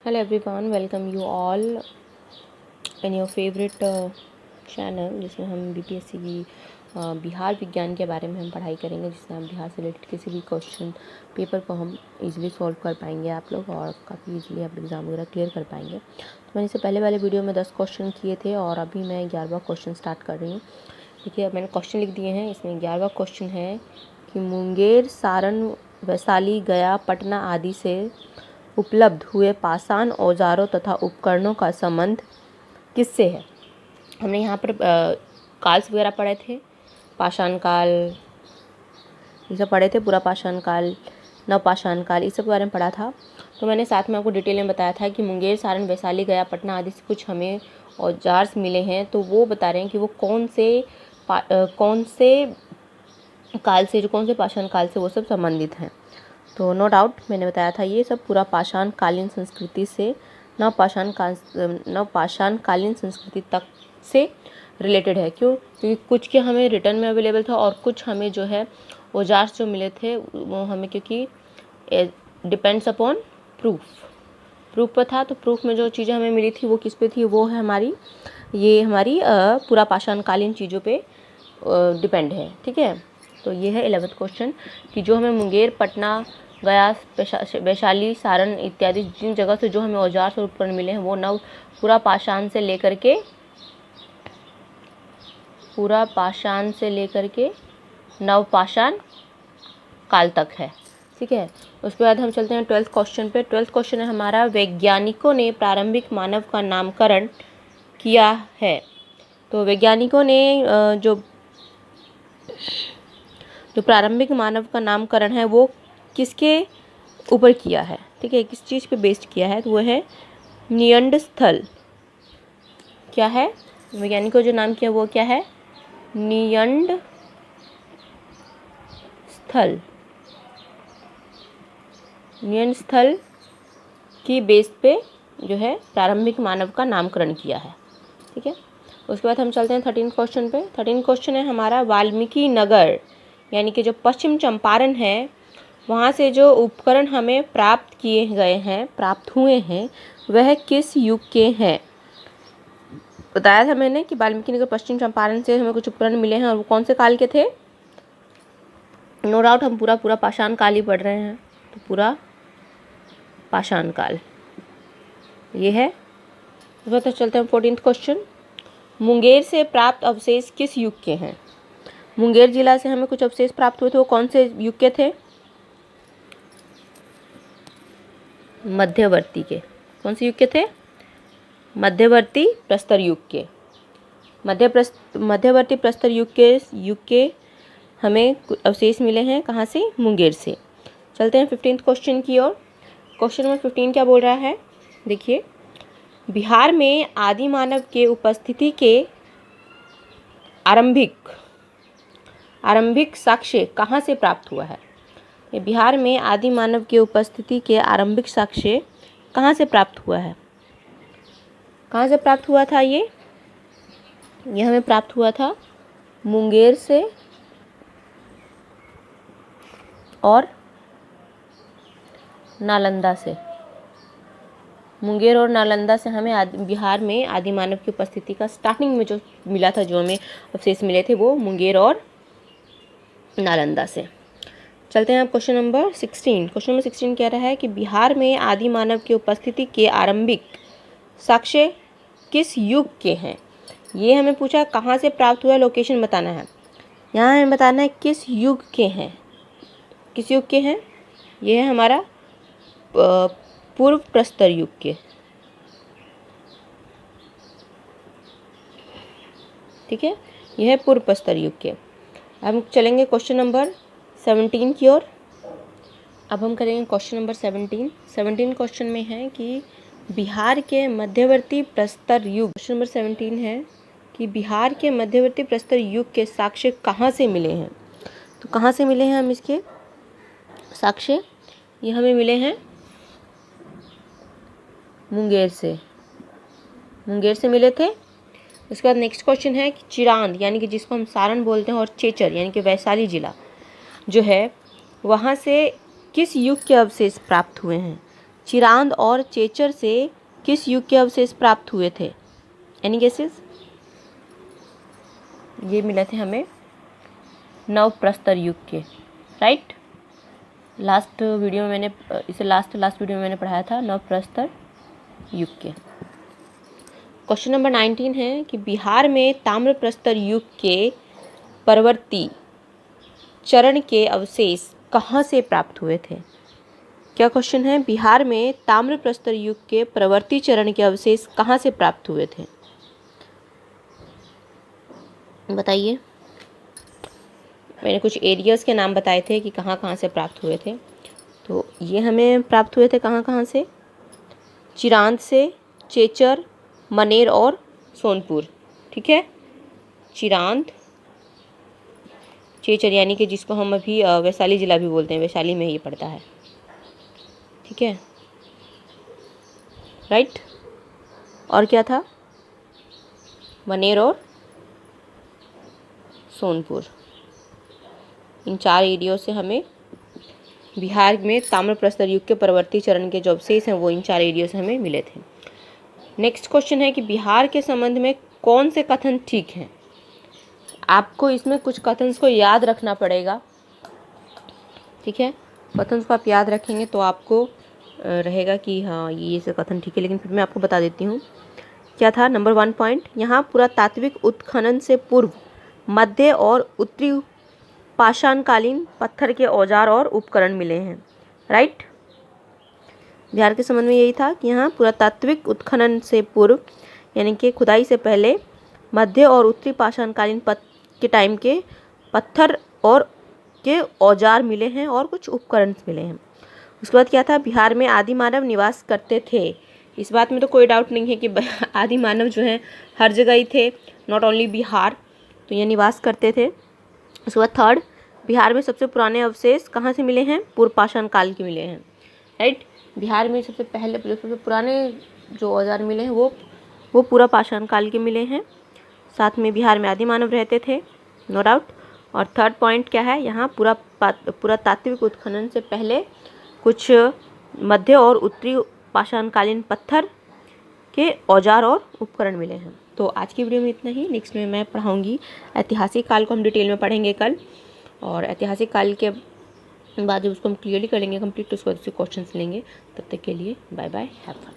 Hello everyone, welcome you all in your favorite channel जिसमें हम BPSC की बिहार विज्ञान के बारे में हम पढ़ाई करेंगे, जिसमें हम बिहार से रिलेटेड किसी भी क्वेश्चन पेपर को हम इजीली सॉल्व कर पाएंगे आप लोग और काफ़ी इजीली आप एग्ज़ाम वगैरह क्लियर कर पाएंगे। तो मैंने इससे पहले वाले वीडियो में 10 क्वेश्चन किए थे और अभी मैं 11वां क्वेश्चन स्टार्ट कर रही हूँ। देखिए, अब मैंने क्वेश्चन लिख दिए हैं। इसमें 11वां क्वेश्चन है कि मुंगेर, सारण, वैशाली, गया, पटना आदि से उपलब्ध हुए पाषाण औजारों तथा उपकरणों का संबंध किससे है। हमने यहाँ पर काल्स वगैरह पढ़े थे, पाषाण काल ये सब पढ़े थे, पूरा पाषाण काल, नवपाषाण काल, इस सब के बारे में पढ़ा था। तो मैंने साथ में आपको डिटेल में बताया था कि मुंगेर, सारण, वैशाली, गया, पटना आदि से कुछ हमें औजार्स मिले हैं। तो वो बता रहे हैं कि वो कौन से काल से, जो कौन से पाषाण काल से वो सब संबंधित हैं। तो नो डाउट मैंने बताया था ये सब पूरा पाषाण कालीन संस्कृति से नवपाषाण कालीन संस्कृति तक से रिलेटेड है। क्यों? क्योंकि कुछ के हमें रिटर्न में अवेलेबल था और कुछ हमें जो है औजार जो मिले थे वो हमें, क्योंकि डिपेंड्स अपॉन प्रूफ पर था। तो प्रूफ में जो चीज़ें हमें मिली थी वो किस पे थी, वो है हमारी पूरा पाषाण कालीन चीज़ों पे डिपेंड है। ठीक है, तो ये है 11वां क्वेश्चन कि जो हमें मुंगेर, पटना, गया, वैशाली, सारण इत्यादि जिन जगह से जो हमें औजार और उपकरण मिले हैं वो पूरा पाषाण से लेकर के नवपाषाण काल तक है। ठीक है, उसके बाद हम चलते हैं 12th क्वेश्चन पे। 12th क्वेश्चन है हमारा, वैज्ञानिकों ने प्रारंभिक मानव का नामकरण किया है। तो वैज्ञानिकों ने जो प्रारंभिक मानव का नामकरण है वो किसके ऊपर किया है। ठीक है, किस चीज़ पे बेस्ड किया है, तो वो है नियंडस्थल। क्या है वैज्ञानिकों जो नाम किया वो क्या है, नियंडस्थल की बेस पे जो है प्रारंभिक मानव का नामकरण किया है। ठीक है, उसके बाद हम चलते हैं 13 क्वेश्चन पे। 13 क्वेश्चन है हमारा, वाल्मीकि नगर यानी कि जो पश्चिम चंपारण है वहाँ से जो उपकरण हमें प्राप्त हुए हैं वह किस युग के हैं। बताया था मैंने कि वाल्मीकि नगर पश्चिम चंपारण से हमें कुछ उपकरण मिले हैं और वो कौन से काल के थे। नो डाउट हम पूरा पाषाण काल ही पढ़ रहे हैं, तो पूरा पाषाण काल ये है। तो चलते हैं 14th क्वेश्चन, मुंगेर से प्राप्त अवशेष किस युग के हैं। मुंगेर जिला से हमें कुछ अवशेष प्राप्त हुए थे, वो कौन से युग के थे, मध्यवर्ती के। कौन से युग के थे, मध्यवर्ती प्रस्तर युग के। मध्यवर्ती प्रस्तर युग के हमें अवशेष मिले हैं, कहाँ से, मुंगेर से। चलते हैं 15th क्वेश्चन की ओर। क्वेश्चन नंबर 15 क्या बोल रहा है, देखिए, बिहार में आदि मानव के उपस्थिति के आरंभिक साक्ष्य कहाँ से प्राप्त हुआ है। बिहार में आदि मानव के उपस्थिति के आरंभिक साक्ष्य कहाँ से प्राप्त हुआ है। कहाँ से प्राप्त हुआ था ये हमें प्राप्त हुआ था मुंगेर से और नालंदा से। मुंगेर और नालंदा से हमें बिहार में आदि मानव की उपस्थिति का स्टार्टिंग में जो मिला था, जो हमें अवशेष मिले थे वो मुंगेर और नालंदा से। चलते हैं अब क्वेश्चन नंबर 16। क्वेश्चन नंबर 16 कह रहा है कि बिहार में आदि मानव की उपस्थिति के आरंभिक साक्ष्य किस युग के हैं। ये हमें पूछा कहाँ से प्राप्त हुआ, लोकेशन बताना है। यहाँ हमें बताना है किस युग के हैं। किस युग के हैं, ये है हमारा पूर्व प्रस्तर युग के। ठीक है, यह है पूर्व प्रस्तर युग के। हम चलेंगे क्वेश्चन नंबर 17 की ओर। अब हम करेंगे क्वेश्चन नंबर 17 क्वेश्चन में है कि बिहार के मध्यवर्ती प्रस्तर युग। क्वेश्चन नंबर 17 है कि बिहार के मध्यवर्ती प्रस्तर युग के साक्ष्य कहाँ से मिले हैं। तो कहाँ से मिले हैं हम इसके साक्ष्य, ये हमें मिले हैं मुंगेर से मिले थे। उसके बाद नेक्स्ट क्वेश्चन है कि चिरांद यानी कि जिसको हम सारण बोलते हैं और चेचर यानी कि वैशाली जिला जो है वहाँ से किस युग के अवशेष प्राप्त हुए हैं। चिरांद और चेचर से किस युग के अवशेष प्राप्त हुए थे? Any guesses? ये मिले थे हमें नवप्रस्तर युग के, राइट। लास्ट वीडियो में मैंने इसे लास्ट वीडियो में मैंने पढ़ाया था नवप्रस्तर युग के। क्वेश्चन नंबर 19 है कि बिहार में ताम्रप्रस्तर युग के परवर्ती चरण के अवशेष कहाँ से प्राप्त हुए थे? क्या क्वेश्चन है? बिहार में ताम्रप्रस्तर युग के प्रवर्ती चरण के अवशेष कहाँ से प्राप्त हुए थे? बताइए। मैंने कुछ एरियाज़ के नाम बताए थे कि कहाँ कहाँ से प्राप्त हुए थे। तो ये हमें प्राप्त हुए थे कहाँ कहाँ से? चिरांद से, चेचर, मनेर और सोनपुर। ठीक है, चिरांद, चेचर यानी कि जिसको हम अभी वैशाली ज़िला भी बोलते हैं, वैशाली में ही पड़ता है। ठीक है, राइट। और क्या था? मनेर और सोनपुर। इन 4 एरियो से हमें बिहार में ताम्रप्रस्तर युग के परवर्ती चरण के जो अवशेष हैं वो इन 4 एरियो से हमें मिले थे। नेक्स्ट क्वेश्चन है कि बिहार के संबंध में कौन से कथन ठीक हैं? आपको इसमें कुछ कथन को याद रखना पड़ेगा। ठीक है, कथन को आप याद रखेंगे तो आपको रहेगा कि हाँ ये से कथन ठीक है। लेकिन फिर मैं आपको बता देती हूँ क्या था। नंबर 1 पॉइंट, यहाँ पुरातात्विक उत्खनन से पूर्व मध्य और उत्तरी पाषाणकालीन पत्थर के औजार और उपकरण मिले हैं, राइट। बिहार के संबंध में यही था कि यहाँ पुरातात्विक उत्खनन से पूर्व यानी कि खुदाई से पहले मध्य और उत्तरी पाषाणकालीन के टाइम के पत्थर और के औजार मिले हैं और कुछ उपकरण मिले हैं। उसके बाद क्या था? बिहार में आदि मानव निवास करते थे। इस बात में तो कोई डाउट नहीं है कि आदि मानव जो हैं हर जगह ही थे, नॉट ओनली बिहार, तो ये निवास करते थे। उसके बाद थर्ड, बिहार में सबसे पुराने अवशेष कहाँ से मिले हैं? पूर्व पाषाण काल के मिले हैं, राइट। बिहार में सबसे पुराने जो औजार मिले हैं वो पूरा पाषाण काल के मिले हैं। साथ में बिहार में आदि मानव रहते थे, नो डाउट। और थर्ड पॉइंट क्या है? यहाँ पुरातात्विक उत्खनन से पहले कुछ मध्य और उत्तरी पाषाणकालीन पत्थर के औजार और उपकरण मिले हैं। तो आज की वीडियो में इतना ही। नेक्स्ट में मैं पढ़ाऊँगी ऐतिहासिक काल को, हम डिटेल में पढ़ेंगे कल। और ऐतिहासिक काल के बाद जब उसको हम क्लियरली कर लेंगे कंप्लीट, तो उसके बाद उसके क्वेश्चंस लेंगे। तब तक के लिए बाय बाय, हैव फन।